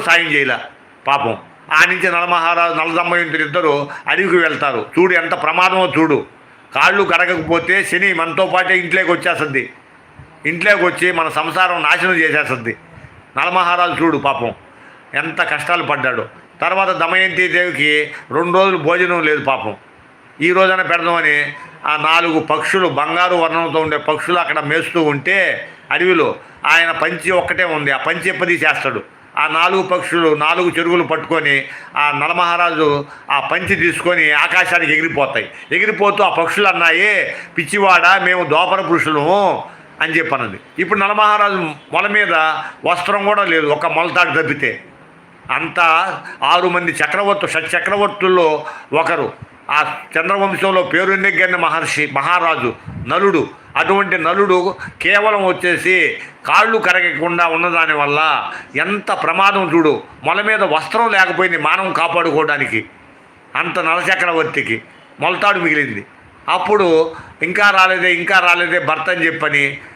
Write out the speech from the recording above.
సాయం చేయలే పాపం. ఆ నుంచి నలమహారాజు నలదమయంతులు ఇద్దరు అడవికి వెళ్తారు. చూడు ఎంత ప్రమాదమో చూడు. కాళ్ళు కరగకపోతే శని మనతో పాటే ఇంట్లోకి వచ్చేస్తుంది. ఇంట్లోకి వచ్చి మన సంసారం నాశనం చేసేస్తుంది. నలమహారాజు చూడు పాపం ఎంత కష్టాలు పడ్డాడు. తర్వాత దమయంతి దేవికి 2 రోజులు భోజనం లేదు పాపం. ఈ రోజైనా పెడదామని ఆ 4 పక్షులు బంగారు వర్ణంతో ఉండే పక్షులు అక్కడ మేస్తూ ఉంటే అడవిలో ఆయన పంచి ఒక్కటే ఉంది. ఆ పంచి ఎప్పదీసేస్తాడు. ఆ 4 పక్షులు 4 చెరుగులు పట్టుకొని ఆ నలమహారాజు ఆ పంచి తీసుకొని ఆకాశానికి ఎగిరిపోతాయి. ఎగిరిపోతూ ఆ పక్షులు అన్నాయి, పిచ్చివాడ మేము దోపర పురుషులము అని చెప్పన్నది. ఇప్పుడు నలమహారాజు మొల మీద వస్త్రం కూడా లేదు, ఒక మొలతాడు తప్పితే. అంతా 6 మంది షట్చక్రవర్తుల్లో ఒకరు. ఆ చంద్రవంశంలో పేరున్నెగ్గన్న మహారాజు నలుడు. అటువంటి నలుడు కేవలం వచ్చేసి కాళ్ళు కరగకుండా ఉన్నదాని వల్ల ఎంత ప్రమాదం చూడు. మొల మీద వస్త్రం లేకపోయింది మానవం కాపాడుకోవడానికి. అంత నలచక్రవర్తికి మొలతాడు మిగిలింది. అప్పుడు ఇంకా రాలేదే భర్త అని చెప్పని